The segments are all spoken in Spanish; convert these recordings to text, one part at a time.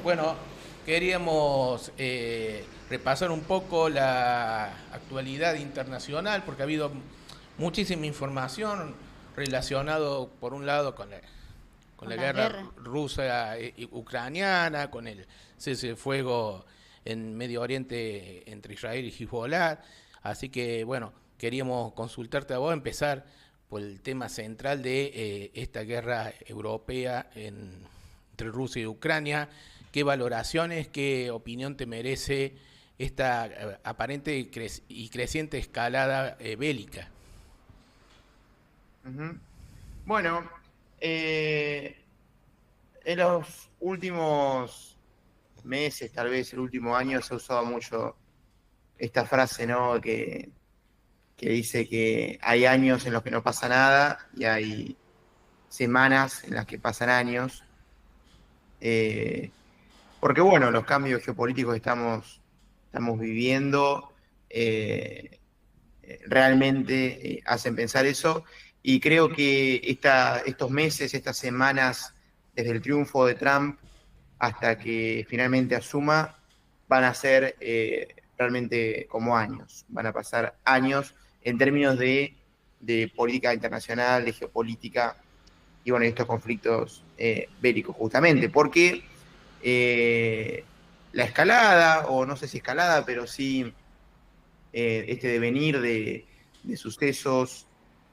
Bueno, queríamos repasar un poco la actualidad internacional porque ha habido muchísima información relacionado, por un lado, con Con la las guerra guerras. rusa y ucraniana, con el cese de fuego en Medio Oriente entre Israel y Hezbollah. Así que, bueno, queríamos consultarte a vos, empezar por el tema central de esta guerra europea entre Rusia y Ucrania. ¿Qué valoraciones, qué opinión te merece esta aparente y creciente escalada bélica? Ujú. Bueno, eh, en los últimos meses, tal vez el último año, se ha usado mucho esta frase, ¿no? Que dice que hay años en los que no pasa nada y hay semanas en las que pasan años. Eh, Porque, bueno, los cambios geopolíticos que estamos viviendo realmente hacen pensar eso. Y creo que estos meses, estas semanas, desde el triunfo de Trump hasta que finalmente asuma, van a ser realmente como años. Van a pasar años en términos de política internacional, de geopolítica y bueno, estos conflictos bélicos, justamente, porque la escalada, o no sé si escalada, pero sí este devenir de sucesos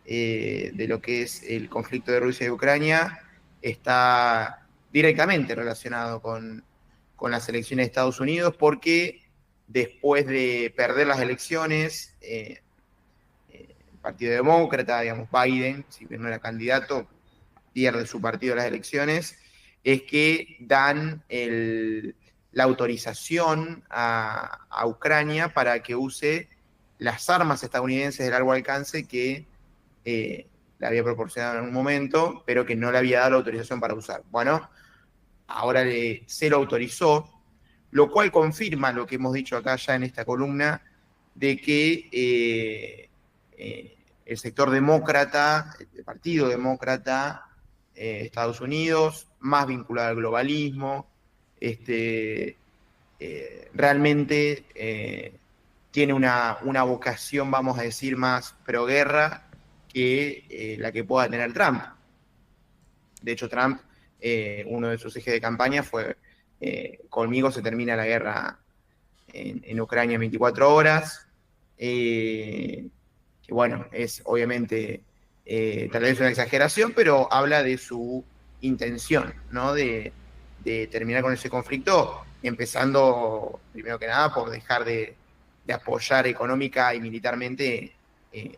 de lo que es el conflicto de Rusia y Ucrania está directamente relacionado con las elecciones de Estados Unidos, porque después de perder las elecciones, el Partido Demócrata, digamos, Biden, si bien no era candidato, pierde su partido las elecciones, es que dan la autorización a Ucrania para que use las armas estadounidenses de largo alcance que le había proporcionado en un momento, pero que no le había dado la autorización para usar. Bueno, ahora se lo autorizó, lo cual confirma lo que hemos dicho acá ya en esta columna, de que el sector demócrata, el Partido Demócrata, Estados Unidos, más vinculado al globalismo, este, realmente tiene una vocación, vamos a decir, más proguerra que la que pueda tener Trump. De hecho, Trump, uno de sus ejes de campaña fue, conmigo se termina la guerra en Ucrania en 24 horas, que bueno, es obviamente tal vez una exageración, pero habla de su intención, ¿no? De terminar con ese conflicto, empezando, primero que nada, por dejar de apoyar económica y militarmente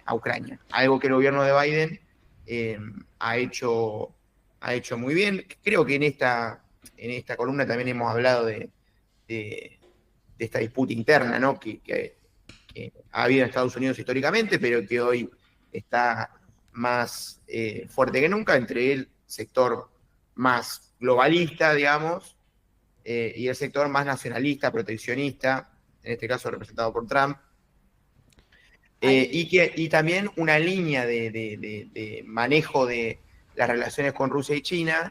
a Ucrania. Algo que el gobierno de Biden eh, ha hecho ha hecho muy bien. Creo que en esta columna también hemos hablado de, de esta disputa interna, ¿no? Que ha habido en Estados Unidos históricamente, pero que hoy está más fuerte que nunca entre el sector más globalista, digamos, y el sector más nacionalista, proteccionista, en este caso representado por Trump, Ahí, y también una línea de manejo de las relaciones con Rusia y China,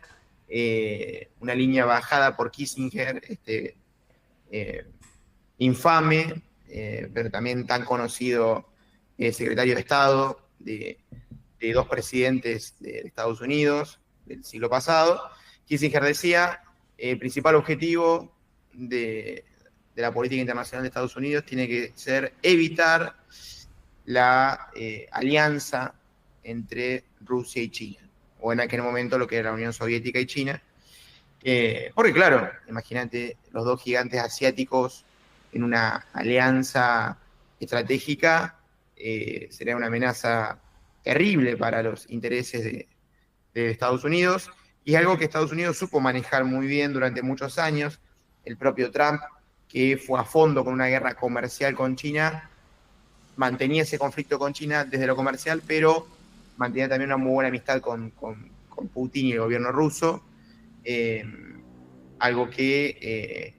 una línea bajada por Kissinger, eh, infame, pero también tan conocido secretario de Estado de dos presidentes de Estados Unidos del siglo pasado. Kissinger decía, el principal objetivo de la política internacional de Estados Unidos tiene que ser evitar la alianza entre Rusia y China, o en aquel momento lo que era la Unión Soviética y China, porque claro, imagínate los dos gigantes asiáticos en una alianza estratégica, sería una amenaza terrible para los intereses de Estados Unidos, y algo que Estados Unidos supo manejar muy bien durante muchos años. El propio Trump, que fue a fondo con una guerra comercial con China, mantenía ese conflicto con China desde lo comercial, pero mantenía también una muy buena amistad con Putin y el gobierno ruso, eh, algo que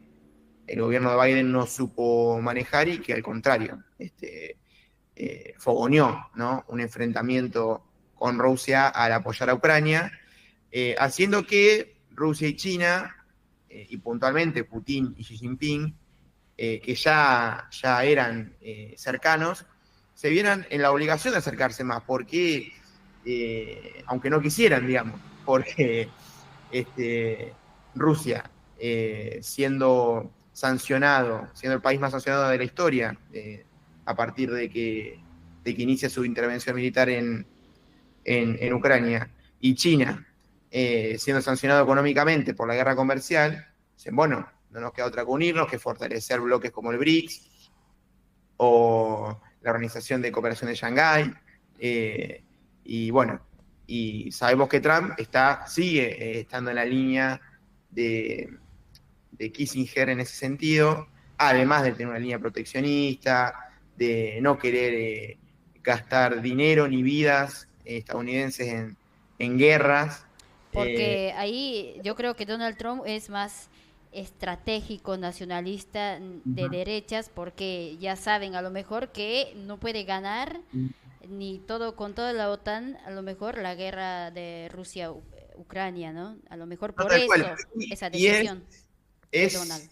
el gobierno de Biden no supo manejar y que al contrario, fogoneó, ¿no? Un enfrentamiento con Rusia al apoyar a Ucrania, haciendo que Rusia y China y puntualmente Putin y Xi Jinping, que ya eran cercanos, se vieran en la obligación de acercarse más, porque, aunque no quisieran, digamos, porque Rusia, siendo el país más sancionado de la historia, a partir de que inicia su intervención militar en Ucrania, y China, siendo sancionado económicamente por la guerra comercial, dicen, bueno, no nos queda otra que unirnos, que fortalecer bloques como el BRICS o la Organización de Cooperación de Shanghái, y bueno, y sabemos que Trump sigue estando en la línea de Kissinger en ese sentido, además de tener una línea proteccionista, de no querer gastar dinero ni vidas estadounidenses en guerras. Porque ahí yo creo que Donald Trump es más estratégico, nacionalista de derechas, porque ya saben a lo mejor que no puede ganar ni todo con toda la OTAN, a lo mejor la guerra de Rusia-Ucrania, ¿no? A lo mejor por eso esa decisión de Donald. Es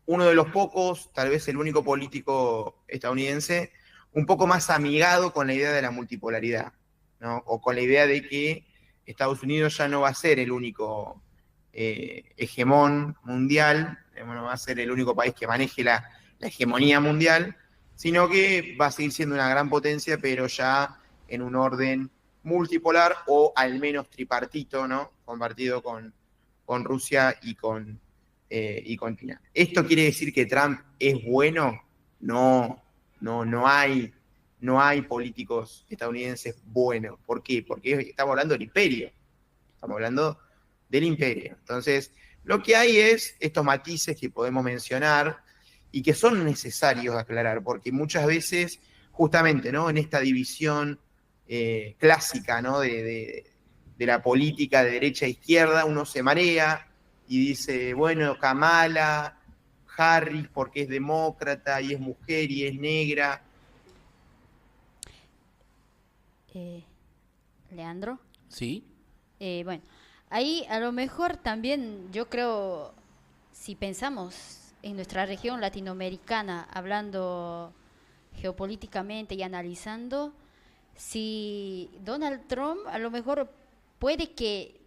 uno de los pocos, tal vez el único político estadounidense, un poco más amigado con la idea de la multipolaridad, ¿no? O con la idea de que Estados Unidos ya no va a ser el único hegemón mundial, no va a ser el único país que maneje la hegemonía mundial, sino que va a seguir siendo una gran potencia, pero ya en un orden multipolar o al menos tripartito, ¿no? Compartido con Rusia y con China. ¿Esto quiere decir que Trump es bueno? No hay políticos estadounidenses buenos. ¿Por qué? Porque estamos hablando del imperio. Estamos hablando del imperio. Entonces, lo que hay es estos matices que podemos mencionar y que son necesarios aclarar, porque muchas veces, justamente, ¿no? En esta división clásica, ¿no? de la política de derecha a izquierda, uno se marea y dice, bueno, Kamala Harris, porque es demócrata y es mujer y es negra. Leandro. Sí. Bueno, ahí a lo mejor también yo creo, si pensamos en nuestra región latinoamericana, hablando geopolíticamente y analizando, si Donald Trump a lo mejor puede que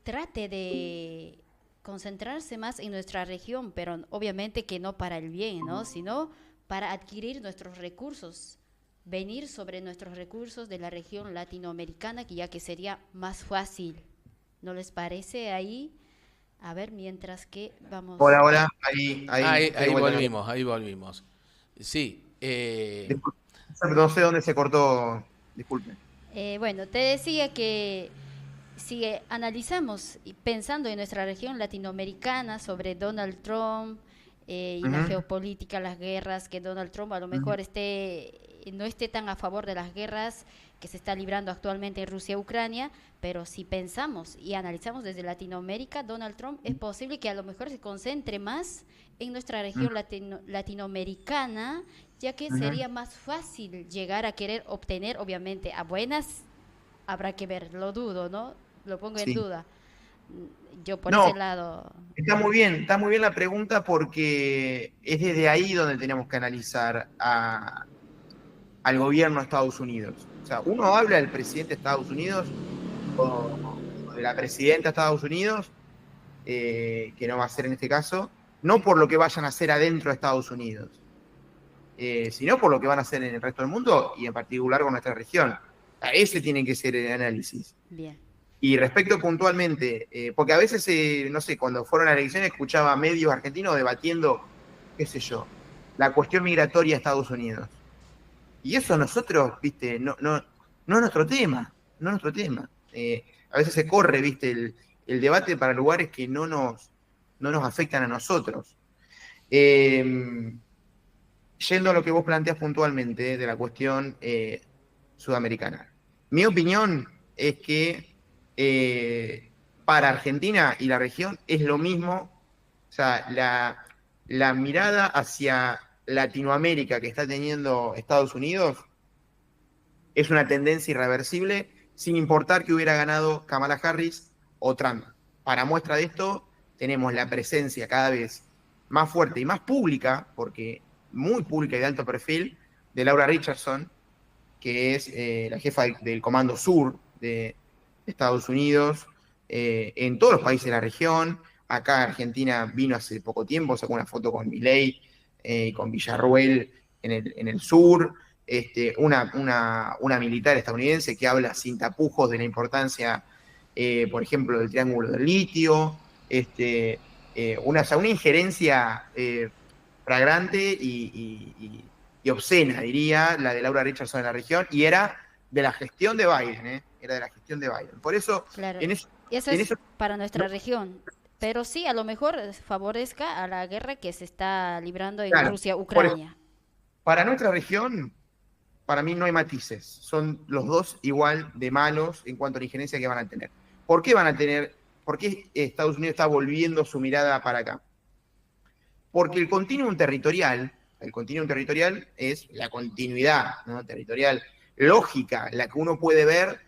trate de concentrarse más en nuestra región, pero obviamente que no para el bien, ¿no? Sino para adquirir nuestros recursos, venir sobre nuestros recursos de la región latinoamericana, que ya que sería más fácil. ¿No les parece ahí? A ver, mientras que vamos... Por ahora, Ahí volvimos. Sí. No sé dónde se cortó, disculpe. Bueno, te decía que si analizamos pensando en nuestra región latinoamericana sobre Donald Trump y la geopolítica, las guerras, que Donald Trump a lo mejor no esté tan a favor de las guerras que se está librando actualmente en Rusia y Ucrania, pero si pensamos y analizamos desde Latinoamérica, Donald Trump es posible que a lo mejor se concentre más en nuestra región latinoamericana, ya que sería más fácil llegar a querer obtener, obviamente, a buenas, habrá que ver, lo dudo, ¿no? Lo pongo en duda. Yo por ese lado... Está muy bien la pregunta, porque es desde ahí donde tenemos que analizar al gobierno de Estados Unidos. O sea, uno habla del presidente de Estados Unidos o de la presidenta de Estados Unidos, que no va a ser en este caso, no por lo que vayan a hacer adentro de Estados Unidos, sino por lo que van a hacer en el resto del mundo y en particular con nuestra región. Ese tiene que ser el análisis. Bien. Y respecto puntualmente, porque a veces, no sé, cuando fueron a la elección escuchaba a medios argentinos debatiendo, qué sé yo, la cuestión migratoria a Estados Unidos. Y eso nosotros, viste, no es nuestro tema, no es nuestro tema. A veces se corre, viste, el debate para lugares que no nos afectan a nosotros. Yendo a lo que vos planteás puntualmente de la cuestión sudamericana. Mi opinión es que para Argentina y la región es lo mismo, o sea, la mirada hacia Latinoamérica que está teniendo Estados Unidos es una tendencia irreversible, sin importar que hubiera ganado Kamala Harris o Trump. Para muestra de esto, tenemos la presencia cada vez más fuerte y más pública, porque muy pública y de alto perfil, de Laura Richardson, que es la jefa del Comando Sur de Estados Unidos, en todos los países de la región. Acá Argentina vino hace poco tiempo, sacó una foto con Milei y con Villarruel en el sur. Una militar estadounidense que habla sin tapujos de la importancia, por ejemplo, del Triángulo del Litio. Una injerencia flagrante y obscena, diría, la de Laura Richardson en la región, y era de la gestión de Biden, era de la gestión de Biden. Por eso, Claro. en eso, Eso en es eso para nuestra no, región. Pero sí, a lo mejor favorezca a la guerra que se está librando en claro, por eso, Rusia-Ucrania. para nuestra región, para mí no hay matices. Son los dos igual de malos en cuanto a la injerencia que van a tener. ¿Por qué van a tener? ¿Por qué Estados Unidos está volviendo su mirada para acá? Porque el continuum territorial es la continuidad, ¿no?, territorial lógica, la que uno puede ver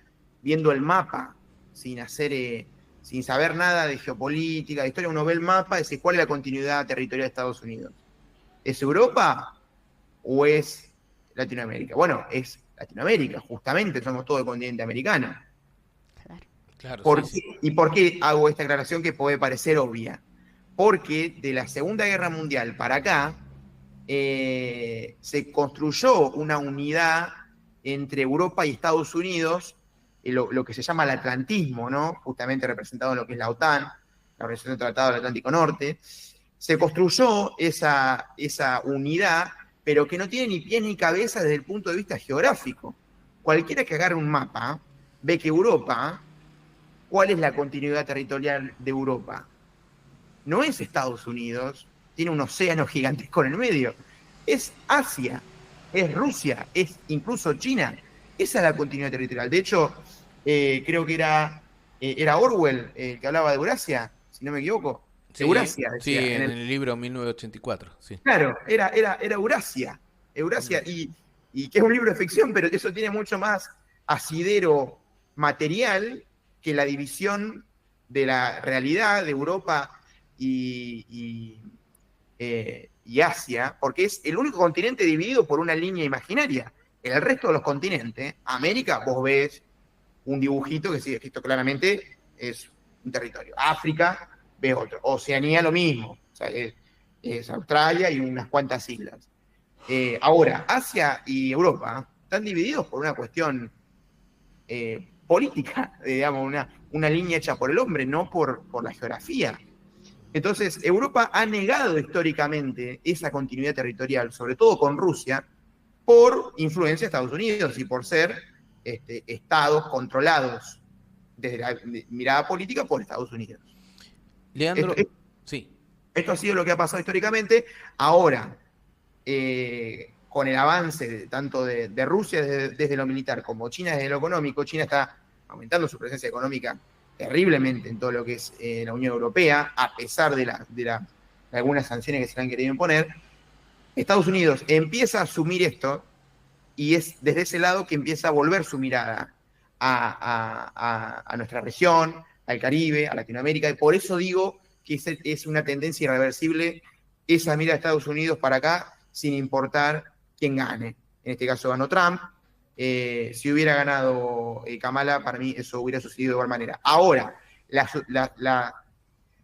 viendo el mapa, sin saber nada de geopolítica, de historia. Uno ve el mapa y dice, ¿cuál es la continuidad territorial de Estados Unidos? ¿Es Europa o es Latinoamérica? Bueno, es Latinoamérica, justamente, somos todo el continente americano. Claro. Claro, ¿Por sí, qué? ¿Y por qué hago esta aclaración que puede parecer obvia? Porque de la Segunda Guerra Mundial para acá se construyó una unidad entre Europa y Estados Unidos, lo que se llama el atlantismo, ¿no?, justamente representado en lo que es la OTAN, la Organización del Tratado del Atlántico Norte. Se construyó esa unidad, pero que no tiene ni pies ni cabeza desde el punto de vista geográfico. Cualquiera que agarre un mapa ve que Europa, ¿cuál es la continuidad territorial de Europa? No es Estados Unidos, tiene un océano gigantesco en el medio. Es Asia, es Rusia, es incluso China. Esa es la continuidad territorial. De hecho, creo que era Orwell el que hablaba de Eurasia, si no me equivoco. Eurasia, sí, decía. en el libro 1984, sí. Claro, era Eurasia. Eurasia, y que es un libro de ficción, pero eso tiene mucho más asidero material que la división de la realidad de Europa y Asia, porque es el único continente dividido por una línea imaginaria. En el resto de los continentes, América, vos ves un dibujito que sí, esto claramente es un territorio. África, ves otro. Oceanía, lo mismo. O sea, es Australia y unas cuantas islas. Ahora, Asia y Europa están divididos por una cuestión política, digamos, una línea hecha por el hombre, no por la geografía. Entonces, Europa ha negado históricamente esa continuidad territorial, sobre todo con Rusia, por influencia de Estados Unidos y por ser estados controlados desde la mirada política por Estados Unidos. Leandro, sí. Esto ha sido lo que ha pasado históricamente. Ahora, con el avance tanto de Rusia desde lo militar como China desde lo económico, China está aumentando su presencia económica terriblemente en todo lo que es la Unión Europea, a pesar de algunas sanciones que se le han querido imponer. Estados Unidos empieza a asumir esto y es desde ese lado que empieza a volver su mirada a nuestra región, al Caribe, a Latinoamérica, y por eso digo que es una tendencia irreversible esa mirada de Estados Unidos para acá, sin importar quién gane. En este caso ganó Trump. Si hubiera ganado Kamala, para mí eso hubiera sucedido de igual manera. Ahora,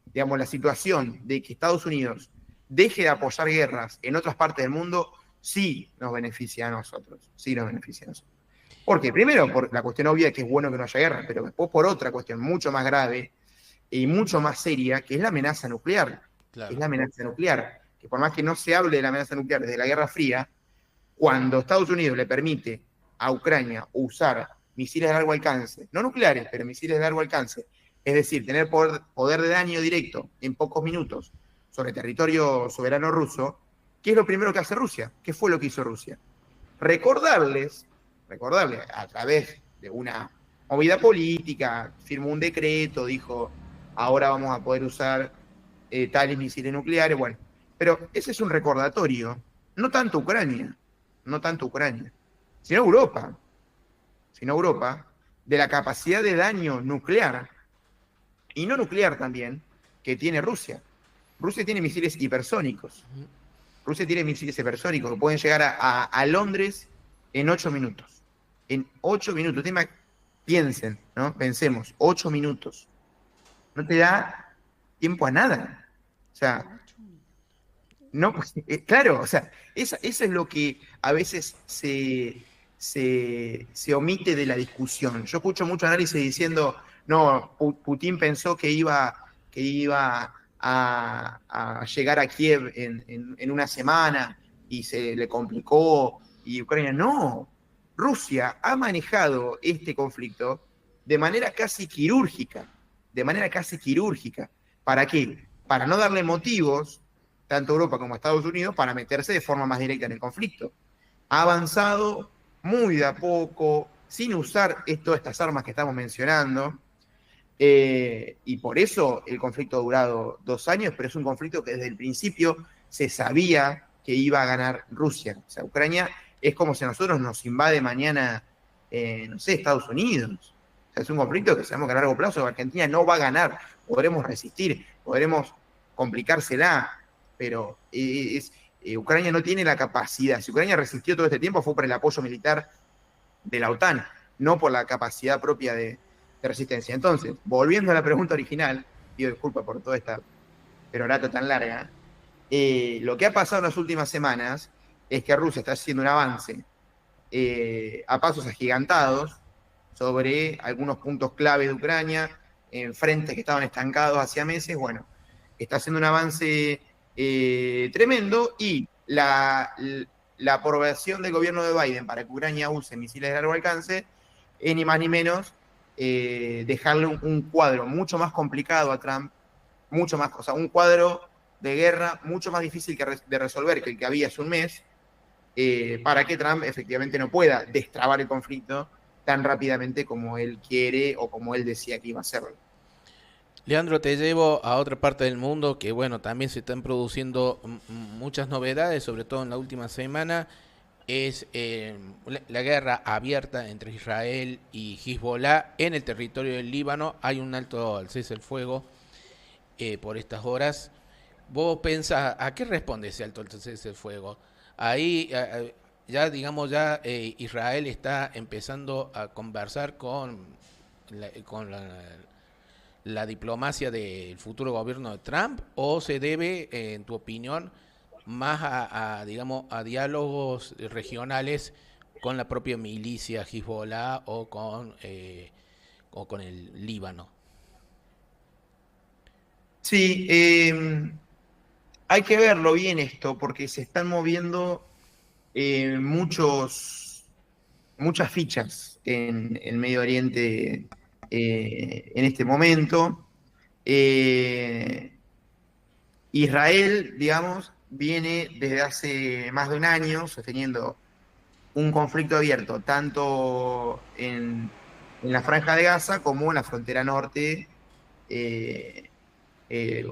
digamos, la situación de que Estados Unidos deje de apoyar guerras en otras partes del mundo, sí nos beneficia a nosotros. Sí nos beneficia a nosotros. ¿Por qué? Primero, por la cuestión obvia que es bueno que no haya guerra, pero después por otra cuestión mucho más grave y mucho más seria, que es la amenaza nuclear. Claro. Es la amenaza nuclear. Que por más que no se hable de la amenaza nuclear desde la Guerra Fría, cuando Estados Unidos le permite a Ucrania usar misiles de largo alcance, no nucleares, pero misiles de largo alcance, es decir, tener poder de daño directo en pocos minutos sobre territorio soberano ruso, ¿qué es lo primero que hace Rusia? ¿Qué fue lo que hizo Rusia? Recordarles a través de una movida política, firmó un decreto, dijo, ahora vamos a poder usar tales misiles nucleares, bueno, pero ese es un recordatorio, no tanto Ucrania, sino Europa, de la capacidad de daño nuclear, y no nuclear también, que tiene Rusia. Rusia tiene misiles hipersónicos. Rusia tiene misiles hipersónicos que pueden llegar a Londres en 8 minutos. En 8 minutos. Piensen, ¿no? Pensemos, 8 minutos. No te da tiempo a nada. O sea, no, claro, o sea, eso es lo que a veces se omite de la discusión. Yo escucho mucho análisis diciendo, no, Putin pensó que iba a llegar a Kiev en una semana y se le complicó, y Ucrania no. Rusia ha manejado este conflicto de manera casi quirúrgica. ¿Para qué? Para no darle motivos, tanto a Europa como a Estados Unidos, para meterse de forma más directa en el conflicto. Ha avanzado muy de a poco, sin usar estas armas que estamos mencionando, y por eso el conflicto ha durado 2 años, pero es un conflicto que desde el principio se sabía que iba a ganar Rusia. O sea, Ucrania es como si a nosotros nos invade mañana, no sé, Estados Unidos. O sea, es un conflicto que sabemos que a largo plazo Argentina no va a ganar. Podremos resistir, podremos complicársela, pero Ucrania no tiene la capacidad. Si Ucrania resistió todo este tiempo fue por el apoyo militar de la OTAN, no por la capacidad propia de resistencia. Entonces, volviendo a la pregunta original, pido disculpas por toda esta perorata tan larga, lo que ha pasado en las últimas semanas es que Rusia está haciendo un avance a pasos agigantados sobre algunos puntos clave de Ucrania, en frentes que estaban estancados hacía meses. Bueno, está haciendo un avance tremendo, y la aprobación del gobierno de Biden para que Ucrania use misiles de largo alcance es ni más ni menos dejarle un cuadro mucho más complicado a Trump, mucho más, o sea, un cuadro de guerra mucho más difícil de resolver que el que había hace un mes, para que Trump efectivamente no pueda destrabar el conflicto tan rápidamente como él quiere o como él decía que iba a hacerlo. Leandro, te llevo a otra parte del mundo que, bueno, también se están produciendo muchas novedades, sobre todo en la última semana. Es la guerra abierta entre Israel y Hezbollah en el territorio del Líbano. Hay un alto al cese el fuego por estas horas. ¿Vos pensás, a qué responde ese alto al cese el fuego? Ahí ya, digamos, Israel está empezando a conversar con la diplomacia del futuro gobierno de Trump, o se debe, en tu opinión, más digamos, a diálogos regionales con la propia milicia Hezbollah o con el Líbano? Sí, hay que verlo bien esto, porque se están moviendo muchas fichas en Medio Oriente en este momento. Israel, digamos, viene desde hace más de un año sosteniendo un conflicto abierto, tanto en la Franja de Gaza como en la frontera norte,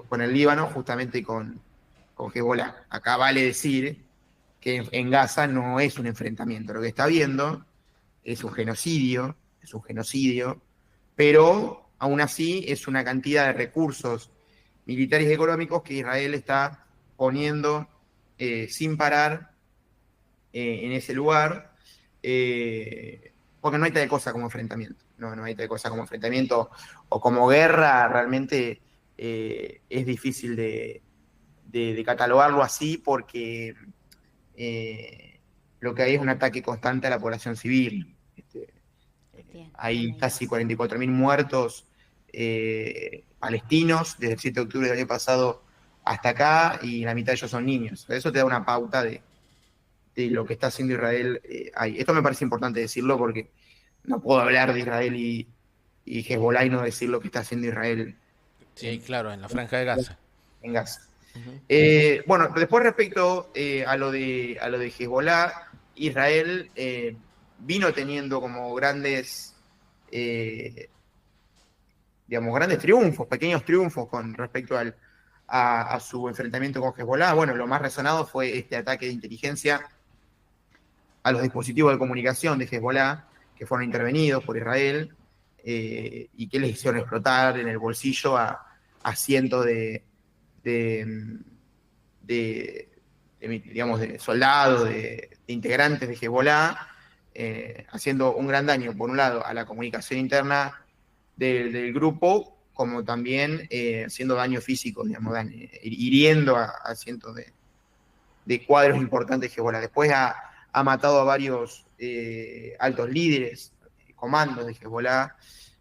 con el Líbano, justamente con Hezbollah. Acá vale decir que en Gaza no es un enfrentamiento, lo que está habiendo es un genocidio, pero aún así es una cantidad de recursos militares y económicos que Israel está poniendo sin parar en ese lugar, porque no hay tal cosa como enfrentamiento. No hay tal cosa como enfrentamiento o como guerra. Realmente es difícil de catalogarlo así, porque lo que hay es un ataque constante a la población civil. Hay casi 44.000 muertos palestinos desde el 7 de octubre del año pasado hasta acá, y la mitad de ellos son niños. Eso te da una pauta de lo que está haciendo Israel ahí. Esto me parece importante decirlo, porque no puedo hablar de Israel y Hezbollah y no decir lo que está haciendo Israel. Sí, claro, en la Franja de Gaza. En Gaza. Bueno, después respecto a lo de Hezbollah, Israel vino teniendo como grandes triunfos, pequeños triunfos con respecto a su enfrentamiento con Hezbollah. Bueno, lo más resonado fue este ataque de inteligencia a los dispositivos de comunicación de Hezbollah, que fueron intervenidos por Israel, y que les hicieron explotar en el bolsillo a a cientos de, digamos, de soldados, de integrantes de Hezbollah, haciendo un gran daño, por un lado, a la comunicación interna del grupo, como también haciendo daño físico, digamos, hiriendo a cientos de cuadros importantes de Hezbollah. Después ha matado a varios altos líderes, comandos de Hezbollah,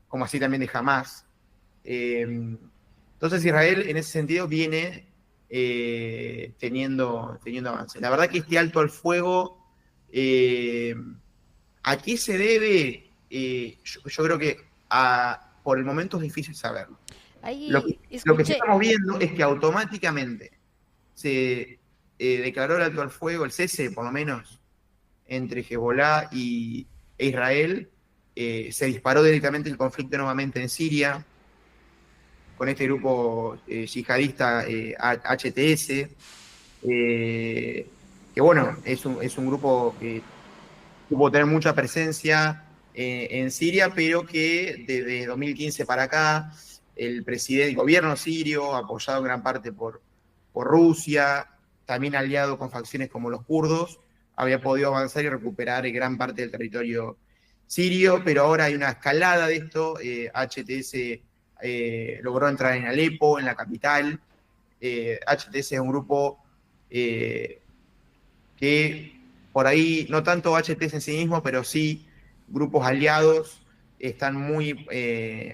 como así también de Hamas. Entonces Israel en ese sentido viene teniendo avances. La verdad que este alto al fuego, ¿a qué se debe? Yo creo que por el momento es difícil saberlo. Lo que sí estamos viendo es que automáticamente se declaró el alto al fuego, el cese por lo menos, entre Hezbollah e Israel. Se disparó directamente el conflicto nuevamente en Siria, con este grupo yihadista HTS, que bueno, es un grupo que tuvo tener mucha presencia en Siria, pero que desde 2015 para acá, el gobierno sirio, apoyado en gran parte por Rusia, también aliado con facciones como los kurdos, había podido avanzar y recuperar gran parte del territorio sirio, pero ahora hay una escalada de esto. HTS logró entrar en Alepo, en la capital. HTS es un grupo que por ahí, no tanto HTS en sí mismo, pero sí grupos aliados, están muy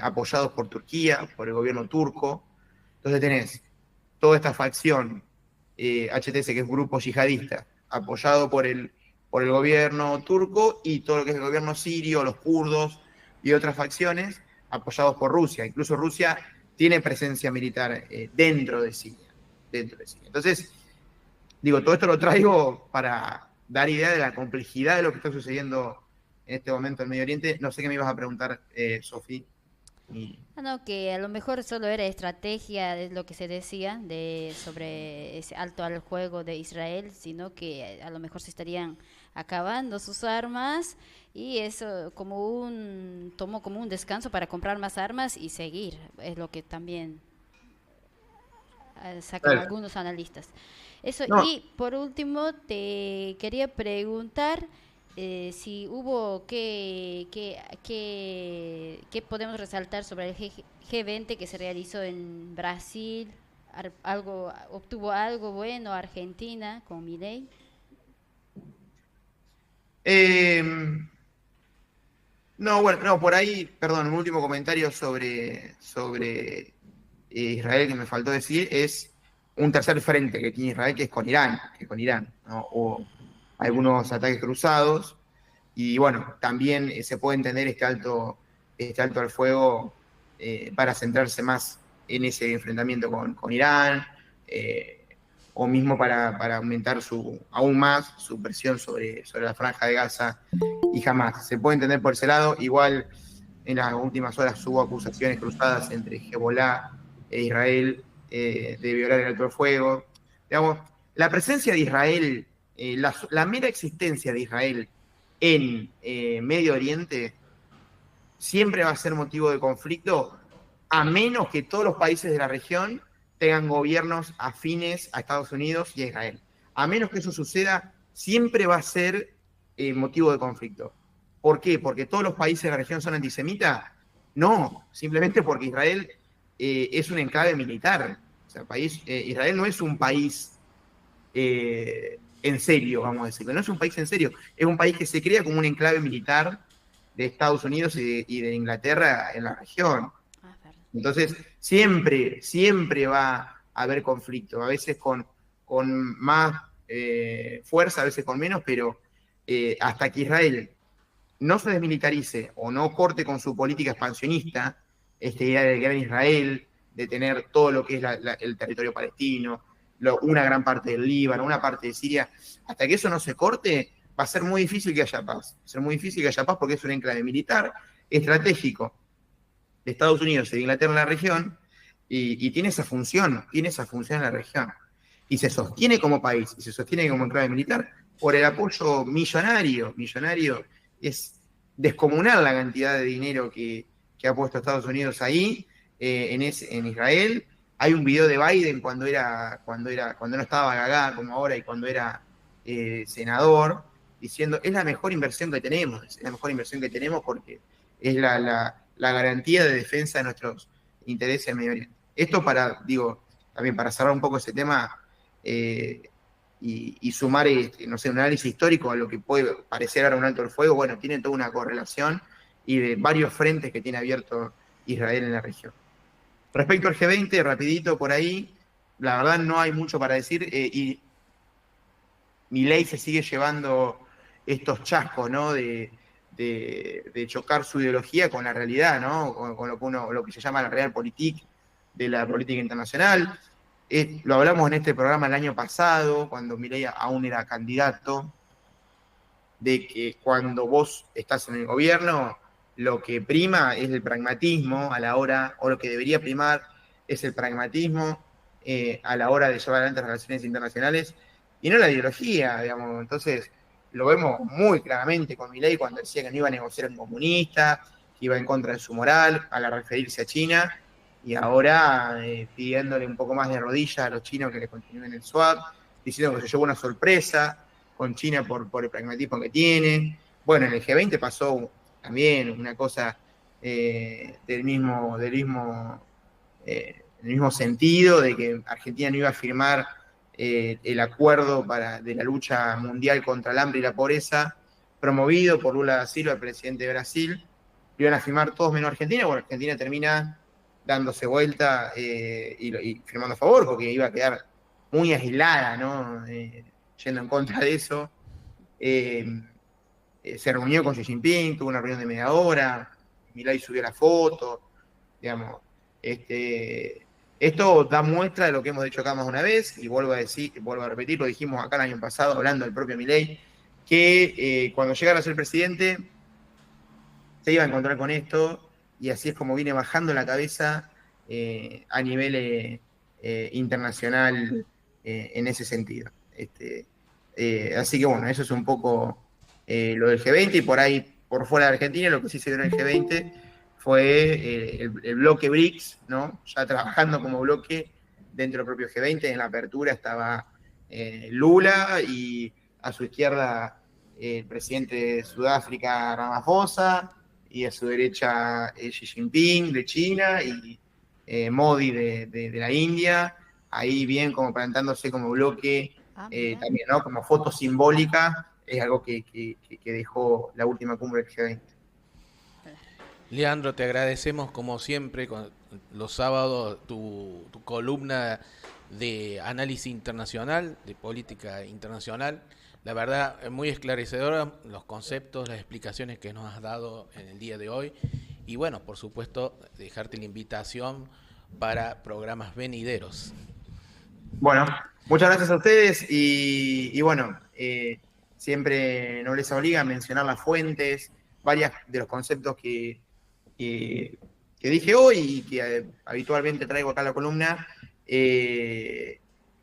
apoyados por Turquía, por el gobierno turco. Entonces tenés toda esta facción, HTS, que es un grupo yihadista, apoyado por el gobierno turco, y todo lo que es el gobierno sirio, los kurdos y otras facciones, apoyados por Rusia. Incluso Rusia tiene presencia militar dentro de Siria. Entonces, digo, todo esto lo traigo para dar idea de la complejidad de lo que está sucediendo en este momento en Medio Oriente. No sé qué me ibas a preguntar, Sofía. No, que a lo mejor solo era estrategia de lo que se decía sobre ese alto al juego de Israel, sino que a lo mejor se estarían acabando sus armas, y eso tomó como un descanso para comprar más armas y seguir, es lo que también sacan algunos analistas. Eso. No. Y por último te quería preguntar si hubo qué podemos resaltar sobre el G20 que se realizó en Brasil. ¿Obtuvo algo bueno Argentina con Milei? No, por ahí, perdón, un último comentario sobre Israel que me faltó decir, es un tercer frente que tiene Israel, que es con Irán, ¿no? O algunos ataques cruzados, y bueno, también se puede entender este alto al fuego para centrarse más en ese enfrentamiento con Irán, o mismo para aumentar aún más su presión sobre la franja de Gaza y Hamas. Se puede entender por ese lado. Igual en las últimas horas hubo acusaciones cruzadas entre Hezbollah e Israel de violar el alto al fuego. Digamos, la presencia de Israel, la mera existencia de Israel en Medio Oriente siempre va a ser motivo de conflicto, a menos que todos los países de la región tengan gobiernos afines a Estados Unidos y a Israel. A menos que eso suceda, siempre va a ser motivo de conflicto. ¿Por qué? ¿Porque todos los países de la región son antisemitas? No, simplemente porque Israel es un enclave militar. O sea, Israel no es un país en serio, vamos a decirlo. No es un país en serio. Es un país que se crea como un enclave militar de Estados Unidos y de Inglaterra en la región. Entonces, siempre va a haber conflicto. A veces con más fuerza, a veces con menos, pero hasta que Israel no se desmilitarice o no corte con su política expansionista, esta idea del Gran Israel, de tener todo lo que es el territorio palestino, una gran parte del Líbano, una parte de Siria, hasta que eso no se corte, va a ser muy difícil que haya paz. Va a ser muy difícil que haya paz porque es un enclave militar estratégico de Estados Unidos y de Inglaterra en la región, y tiene esa función en la región. Y se sostiene como país, y se sostiene como enclave militar por el apoyo millonario. Es descomunal la cantidad de dinero que ha puesto Estados Unidos ahí, en Israel, hay un video de Biden cuando no estaba Gagá como ahora y cuando era senador, diciendo, es la mejor inversión que tenemos, es la mejor inversión que tenemos porque es la garantía de defensa de nuestros intereses en Medio Oriente. Esto también para cerrar un poco ese tema y sumar, no sé, un análisis histórico a lo que puede parecer ahora un alto el fuego, bueno, tiene toda una correlación y de varios frentes que tiene abierto Israel en la región. Respecto al G20, rapidito por ahí, la verdad no hay mucho para decir, y Milei se sigue llevando estos chascos, ¿no? De chocar su ideología con la realidad, ¿no? Con lo que se llama la realpolitik de la política internacional. Lo hablamos en este programa el año pasado, cuando Milei aún era candidato, de que cuando vos estás en el gobierno, lo que prima es el pragmatismo a la hora, o lo que debería primar es el pragmatismo a la hora de llevar adelante las relaciones internacionales, y no la ideología, digamos. Entonces, lo vemos muy claramente con Milei cuando decía que no iba a negociar con comunistas, que iba en contra de su moral al referirse a China, y ahora pidiéndole un poco más de rodillas a los chinos que le continúen el swap, diciendo que se llevó una sorpresa con China por el pragmatismo que tiene. Bueno, en el G20 pasó también una cosa del mismo sentido, de que Argentina no iba a firmar el acuerdo de la lucha mundial contra el hambre y la pobreza, promovido por Lula da Silva, el presidente de Brasil. Lo iban a firmar todos menos Argentina. Bueno, Argentina termina dándose vuelta y firmando a favor, porque iba a quedar muy aislada, ¿no? Yendo en contra de eso. Se reunió con Xi Jinping, tuvo una reunión de media hora, Milei subió la foto, digamos. Esto da muestra de lo que hemos dicho acá más una vez, y vuelvo a repetir, lo dijimos acá el año pasado, hablando del propio Milei, que cuando llegara a ser presidente se iba a encontrar con esto, y así es como viene bajando la cabeza a nivel internacional en ese sentido. Así que bueno, eso es un poco lo del G20, y por ahí, por fuera de Argentina, lo que sí se dio en el G20 fue el bloque BRICS, ¿no? Ya trabajando como bloque dentro del propio G20. En la apertura estaba Lula, y a su izquierda el presidente de Sudáfrica, Ramaphosa, y a su derecha Xi Jinping de China y Modi de la India, ahí bien como plantándose como bloque también, ¿no? Como foto simbólica, es algo que dejó la última cumbre del G20. Leandro, te agradecemos como siempre con los sábados tu columna de análisis internacional, de política internacional. La verdad, es muy esclarecedora los conceptos, las explicaciones que nos has dado en el día de hoy. Y bueno, por supuesto, dejarte la invitación para programas venideros. Bueno, muchas gracias a ustedes y bueno, siempre Nobleza Obliga a mencionar las fuentes, varias de los conceptos que dije hoy y que habitualmente traigo acá a la columna,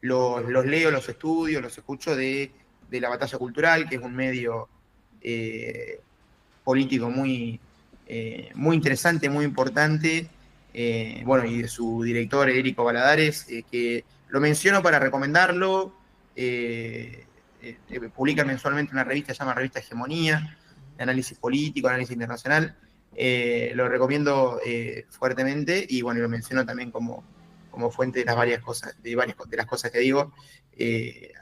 los leo, los estudio, los escucho de La Batalla Cultural, que es un medio político muy interesante, muy importante, bueno, y de su director, Erico Baladares, que lo menciono para recomendarlo. Publica mensualmente una revista, se llama Revista Hegemonía, de análisis político, análisis internacional. Lo recomiendo fuertemente, y bueno, lo menciono también como fuente de las varias cosas, de las cosas que digo.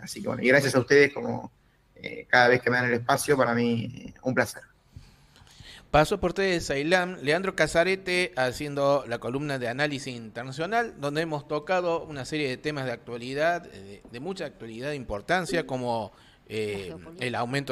Así que bueno, y gracias a ustedes como cada vez que me dan el espacio, para mí un placer. Paso por ustedes, Ceilán, Leandro Casarete haciendo la columna de análisis internacional, donde hemos tocado una serie de temas de actualidad, de mucha actualidad e importancia, como el aumento